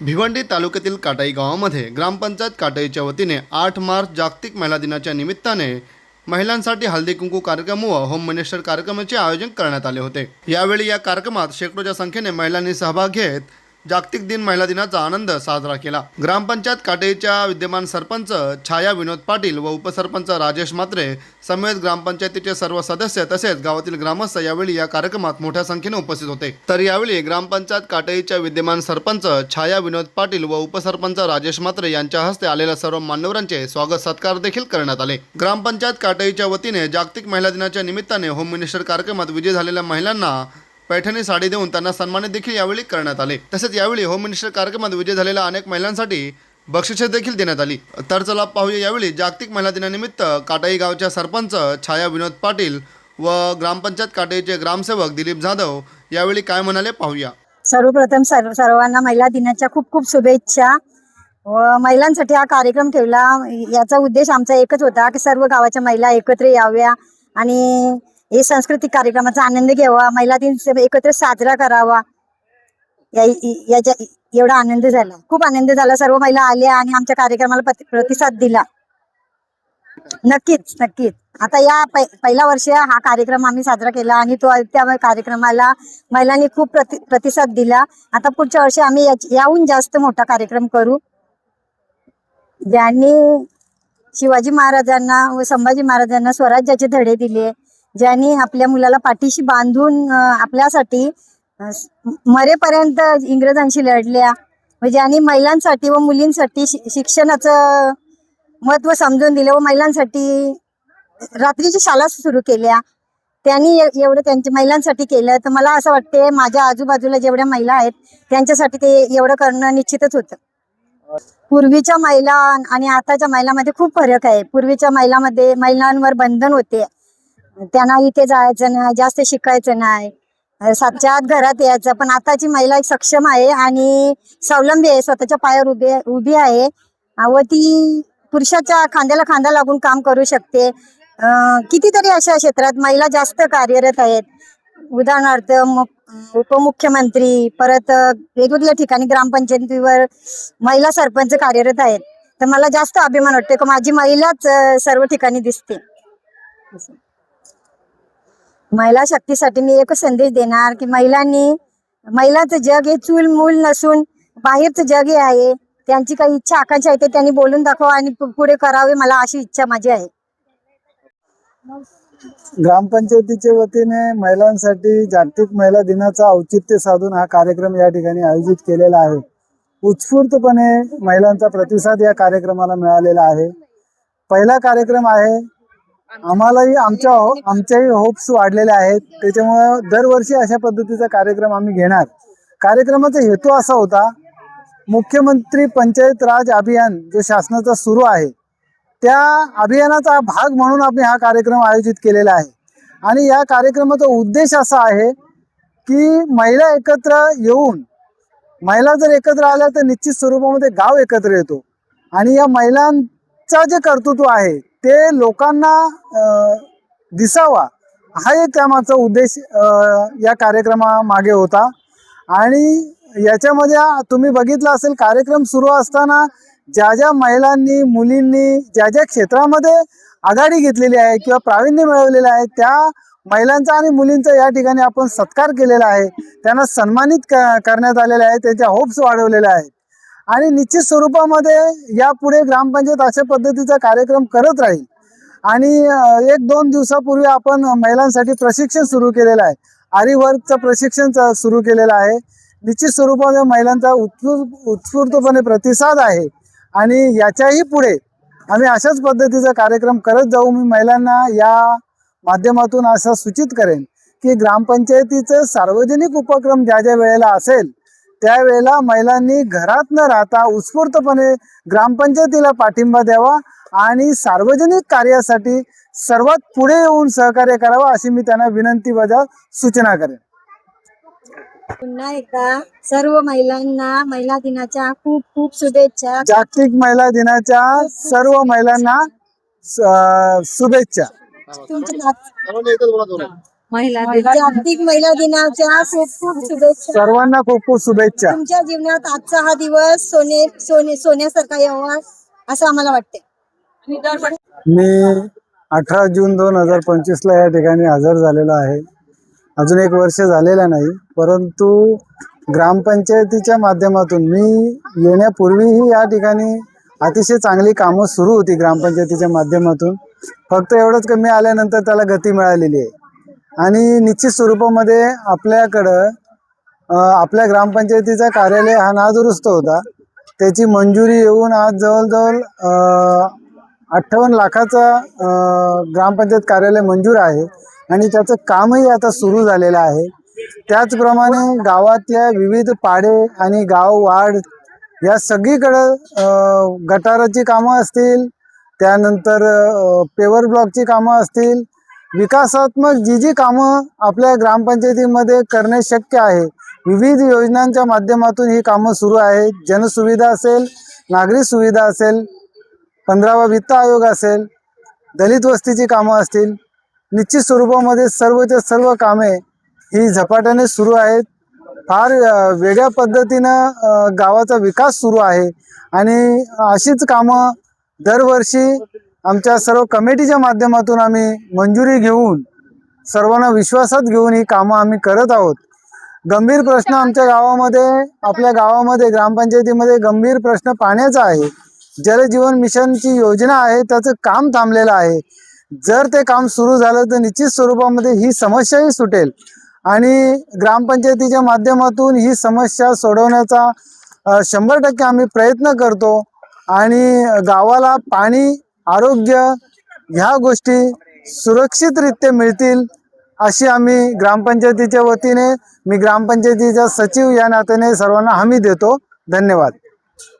भिवंडी तालुक्यातील काटाई गावामध्ये ग्रामपंचायत काटाईच्या वतीने 8 मार्च जागतिक महिला दिनाच्या निमित्ताने महिलांसाठी हळदी कुंकू कार्यक्रम व होम मिनिस्टर कार्यक्रमाचे आयोजन करण्यात आले होते। यावेळी या कार्यक्रमात शेकडोच्या संख्येने महिलांनी सहभाग घेत जागतिक दिन महिला दिनाचा आनंद साजरा केला। ग्रामपंचायत काटाईच्या विद्यमान सरपंच छाया विनोद पाटील व उपसरपंच राजेश म्हात्रे समेत ग्रामपंचायतीचे सर्व सदस्य तसेच गावातील ग्रामस्थ यावेळी या कार्यक्रमात मोठ्या संख्येने उपस्थित होते। तर यावेळी ग्रामपंचायत काटाईच्या विद्यमान सरपंच छाया विनोद पाटील व उपसरपंच राजेश म्हात्रे यांच्या हस्ते आलेल्या सर्व मान्यवरांचे स्वागत सत्कार देखील करण्यात आले। ग्रामपंचायत काटाईच्या वतीने जागतिक महिला दिनाच्या निमित्ताने होम मिनिस्टर कार्यक्रमात विजयी झालेल्या महिलांना पैठणी साडी देऊन त्यांना सन्मानित देखील यावेळी करण्यात आले। तसेच यावेळी होम मिनिस्टर कार्यक्रमात विजयी झालेल्या अनेक महिलांसाठी बक्षिसे देखील देण्यात आली। तर चला पाहूया यावेळी जागतिक महिला दिनानिमित्त काटाई गावच्या सरपंच छाया विनोद पाटील व ग्रामपंचायत काटाईचे ग्रामसेवक दिलीप जाधव यावेळी काय म्हणाले पाहूया। सर्वप्रथम सर्वांना महिला दिनाच्या खूप खूप शुभेच्छा। व महिलांसाठी हा कार्यक्रम ठेवला याचा उद्देश आमचा एकच होता की सर्व गावाच्या महिला एकत्र याव्या आणि हे सांस्कृतिक कार्यक्रमाचा आनंद घ्यावा, महिला दिन एकत्र साजरा करावा। याचा एवढा आनंद झाला, खूप आनंद झाला। सर्व महिला आल्या आणि आमच्या कार्यक्रमाला प्रतिसाद दिला। नक्कीच नक्कीच आता या पहिला वर्ष हा कार्यक्रम आम्ही साजरा केला आणि त्या कार्यक्रमाला महिलांनी खूप प्रतिसाद दिला। आता पुढच्या वर्षी आम्ही याहून जास्त मोठा कार्यक्रम करू। ज्यांनी शिवाजी महाराजांना व संभाजी महाराजांना स्वराज्याचे धडे दिले, ज्यांनी आपल्या मुलाला पाठीशी बांधून आपल्यासाठी मरेपर्यंत इंग्रजांशी लढल्या, ज्यांनी महिलांसाठी व मुलींसाठी शिक्षणाचं महत्त्व समजून दिले व महिलांसाठी रात्रीची शाळा सुरू केल्या, त्यांनी एवढं त्यांच्या महिलांसाठी केलं। तर मला असं वाटते माझ्या आजूबाजूला जेवढ्या महिला आहेत त्यांच्यासाठी ते एवढं करणं निश्चितच होतं। पूर्वीच्या महिला आणि आताच्या महिलांमध्ये खूप फरक आहे। पूर्वीच्या महिलांवर बंधन होते, त्यांना इथे जायचं नाही, जास्त शिकायचं नाही, 7च्या आत घरात यायचं। पण आताची महिला एक सक्षम आहे आणि स्वावलंबी आहे, स्वतःच्या पायावर उभी आहे व ती पुरुषाच्या खांद्याला खांदा लागून काम करू शकते। कितीतरी अशा क्षेत्रात महिला जास्त कार्यरत आहेत। उदाहरणार्थ उपमुख्यमंत्री, परत वेगवेगळ्या ठिकाणी ग्रामपंचायतीवर महिला सरपंच कार्यरत आहेत। तर मला जास्त अभिमान वाटतो की माझी महिलाच सर्व ठिकाणी दिसते। महिला शक्तीसाठी मी एकच संदेश देणार की महिलांचं जग हे चूल मूल नसून बाहेरचं जग हे आहे। त्यांची काही इच्छा आकांक्षा आहे ते त्यांनी बोलून दाखवा आणि पुढे करावे, मला अशी इच्छा माझी आहे। ग्रामपंचायतीच्या वतीने महिलांसाठी जागतिक महिला दिनाचा औचित्य साधून हा कार्यक्रम या ठिकाणी आयोजित केलेला आहे। उत्स्फूर्तपणे महिलांचा प्रतिसाद या कार्यक्रमाला मिळालेला आहे। पहिला कार्यक्रम आहे, आम्हालाही आमच्याही होप्स वाढलेले आहेत, त्याच्यामुळे दरवर्षी अशा पद्धतीचा कार्यक्रम आम्ही घेणार। कार्यक्रमाचा हेतू असा होता, मुख्यमंत्री पंचायत राज अभियान जो शासनाचा सुरू आहे त्या अभियानाचा भाग म्हणून आम्ही हा कार्यक्रम आयोजित केलेला आहे। आणि या कार्यक्रमाचा उद्देश असा आहे की महिला एकत्र येऊन, महिला जर एकत्र आल्या तर निश्चित स्वरूपामध्ये गाव एकत्र येतो आणि या महिलांचा जे कर्तृत्व आहे ते लोकांना दिसावा, हा एक त्यामागचा उद्देश या कार्यक्रमामागे होता। आणि याच्यामध्ये तुम्ही बघितलं असेल, कार्यक्रम सुरू असताना ज्या महिलांनी मुलींनी ज्या क्षेत्रामध्ये आघाडी घेतलेली आहे किंवा प्रावीण्य मिळवलेलं आहे त्या महिलांचा आणि मुलींचा या ठिकाणी आपण सत्कार केलेला आहे, त्यांना सन्मानित करण्यात आलेले आहे, त्यांच्या होप्स वाढवलेल्या आहेत। आणि निश्चित स्वरूपामध्ये यापुढे ग्रामपंचायत अशा पद्धतीचा कार्यक्रम करत राहील। आणि 1-2 दिवसापूर्वी आपण महिलांसाठी प्रशिक्षण सुरू केलेलं आहे, आरी वर्कचं प्रशिक्षण सुरू केलेलं आहे। निश्चित स्वरूपामध्ये महिलांचा उत्स्फूर्तपणे प्रतिसाद आहे आणि याच्याही पुढे आम्ही अशाच पद्धतीचा कार्यक्रम करत जाऊ। मी महिलांना या माध्यमातून असं सूचित करेन की ग्रामपंचायतीचं सार्वजनिक उपक्रम ज्या वेळेला असेल त्यावेळेला महिलांनी घरात न राहता उत्स्फूर्तपणे ग्रामपंचायतीला पाठिंबा द्यावा आणि सार्वजनिक कार्यासाठी सर्वात पुढे येऊन सहकार्य करावं, अशी मी त्यांना विनंती बजाव सूचना करेन। पुन्हा एकदा सर्व महिलांना महिला दिनाच्या खूप खूप शुभेच्छा। जागतिक महिला दिनाच्या सर्व महिलांना शुभेच्छा। जागतिक महिला दिनाच्या खूप खूप शुभेच्छा. सर्वांना खूप खूप शुभेच्छा. तुमच्या जीवनात आजचा हा दिवस सोन्यासारखा यावा असं आम्हाला वाटते. मी 18 जून 2025 ला या ठिकाणी हजर झालेलो आहे. अजून 1 वर्ष झालेलं नाही, परंतु ग्रामपंचायतीच्या माध्यमातून मी येण्यापूर्वीही या ठिकाणी अतिशय चांगली कामं सुरू होती ग्रामपंचायतीच्या माध्यमातून. फक्त एवढंच की मी आल्यानंतर त्याला गती मिळालेली आहे आणि निश्चित स्वरूपामध्ये आपल्याकडं आपल्या ग्रामपंचायतीचा कार्यालय हा नादुरुस्त होता. त्याची मंजुरी येऊन आज जवळजवळ 58 लाखाचा ग्रामपंचायत कार्यालय मंजूर आहे आणि त्याचं कामही आता सुरू झालेलं आहे. त्याचप्रमाणे गावातल्या विविध पाडे आणि गाव वार्ड या सगळीकडं गटाराची कामं असतील, त्यानंतर पेवर ब्लॉकची कामं असतील, विकासात्मक जी कामं आपल्या ग्रामपंचायतीमध्ये करणे शक्य आहे, विविध योजनांच्या माध्यमातून ही कामं सुरू आहेत. जनसुविधा असेल, नागरी सुविधा असेल, 15वा वित्त आयोग असेल, दलित वस्तीची कामं असतील, निश्चित स्वरूपामध्ये सर्वच्या सर्व कामे ही झपाट्याने सुरू आहेत. फार वेगळ्या पद्धतीनं गावाचा विकास सुरू आहे आणि अशीच कामं दरवर्षी आमच्या सर्व कमिटीच्या माध्यमातून आम्ही मंजुरी घेऊन सर्वांना विश्वासात घेऊन ही कामं आम्ही करत आहोत. गंभीर प्रश्न आमच्या गावामध्ये, आपल्या गावामध्ये ग्रामपंचायतीमध्ये गंभीर प्रश्न पाण्याचा आहे. जलजीवन मिशनची योजना आहे, त्याचं काम थांबलेलं आहे. जर ते काम सुरू झालं तर निश्चित स्वरूपामध्ये ही समस्याही सुटेल आणि ग्रामपंचायतीच्या माध्यमातून ही समस्या सोडवण्याचा 100% आम्ही प्रयत्न करतो आणि गावाला पाणी, आरोग्य ह्या गोष्टी सुरक्षितरित्या मिळतील अशी आम्ही ग्रामपंचायतीच्या वतीने, मी ग्रामपंचायतीचा सचिव या नात्याने सर्वांना हमी देतो. धन्यवाद.